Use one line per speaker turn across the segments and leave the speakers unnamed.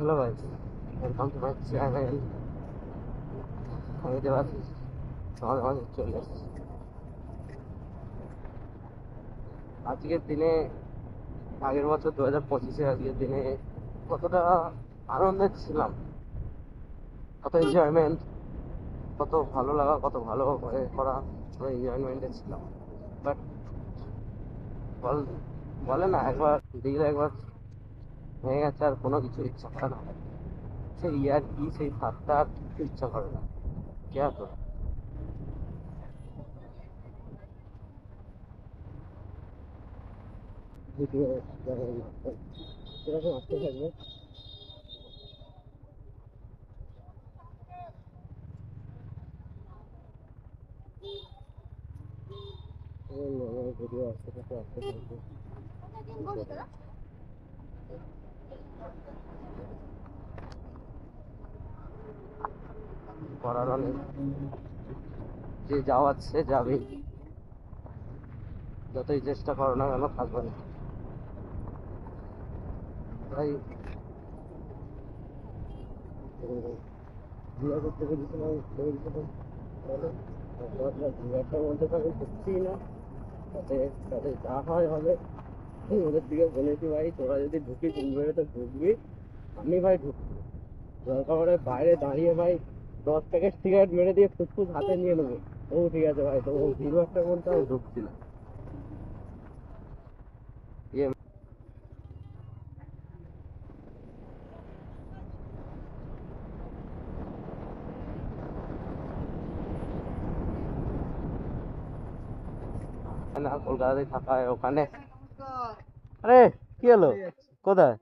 Hello guys, welcome to my channel. আমি দেবাস তোমাদের মাঝে চলে এসেছি আজকের দিনে। আগের বছর 2025-এ আজকের দিনে কতটা আনন্দে ছিলাম, কত এনজয়মেন্ট, কত ভালো লাগা, কত ভালো করে করা, কত এনজয়মেন্টে ছিলাম। বাট বলে না, একবার দিলে একবার হয়ে গেছে আর কোনো কিছু ইচ্ছা করে না। সেই ইয়ার কি সেই ঠাট্টা আর কিছু ইচ্ছা করে না। কে তো ভিডিও সেরকম আসতে থাকবে। ভিডিও আসতে থাকবে। করার অনেক, যে যাওয়ার সে যাবে, যতই চেষ্টা করো না কেন থাকবে না। তাই জিয়া করতে গেছিলাম, জিয়াটার মধ্যে তো আমি ঢুকছি না। তাতে তাতে যা হয় হবে। ওদের দিকে বলেছি, ভাই তোরা যদি ঢুকিস উবেরে তো ঢুকবি, আমি ভাই ঢুকবো দরকার পড়ে বাইরে দাঁড়িয়ে ভাই 10 প্যাকেট সিগারেট মেরে দিয়ে ফুসফুস হাতে নিয়ে নেবো। ও ঠিক আছে ভাই, তো ভিড় একটার মধ্যে আমি ঢুকছি না। না, কলকাতায় থাকা হয় ওখানে। আরে কি হলো, কোথায়?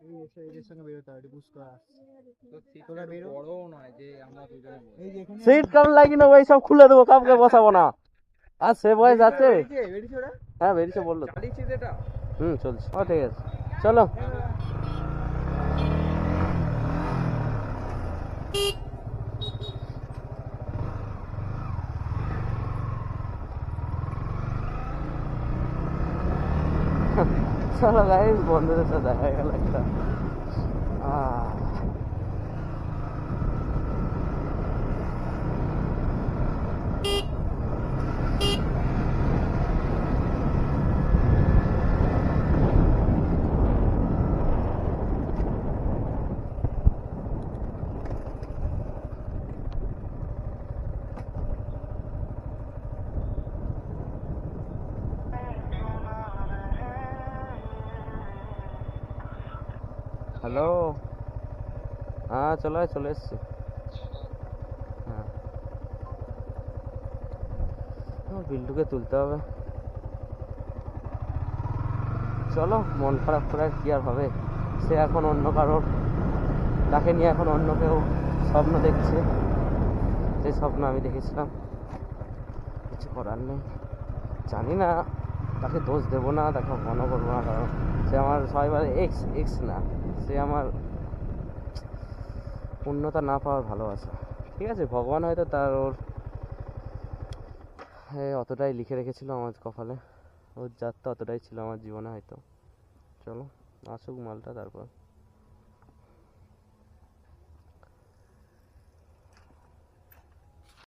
সিট কাম লাগি না ভাই, সব খুলে দেবো, কাউকে বসাবো না। আর সে বয়স আছে। হ্যাঁ বেরিয়েছে, বললো তো। চলছে। ও ঠিক আছে, চলো। চলো গাইস, বন্ধুদের সাথে দেখা গেল একটা। হ্যালো, হ্যাঁ চলে এসছি। হ্যাঁ, বিল্টুকে তুলতে হবে। চলো, মন খারাপ করে কি আর হবে। সে এখন অন্য কারোর, তাকে নিয়ে এখন অন্য কেউ স্বপ্ন দেখছে, যে স্বপ্ন আমি দেখেছিলাম। কিছু করার নেই। জানি না, তাকে দোষ দেবো না, তাকে মনে করবো না, কারণ সে আমার সবাই বলে এক্স এক্স না, সে আমার পূর্ণতা না পাওয়ার ভালোবাসা। ঠিক আছে, ভগবান হয়তো তার ওর অতটাই লিখে রেখেছিল আমার কপালে, ওর যাত্রা অতটাই ছিল আমার জীবনে হয়তো। চলো আসুক মালটা, তারপর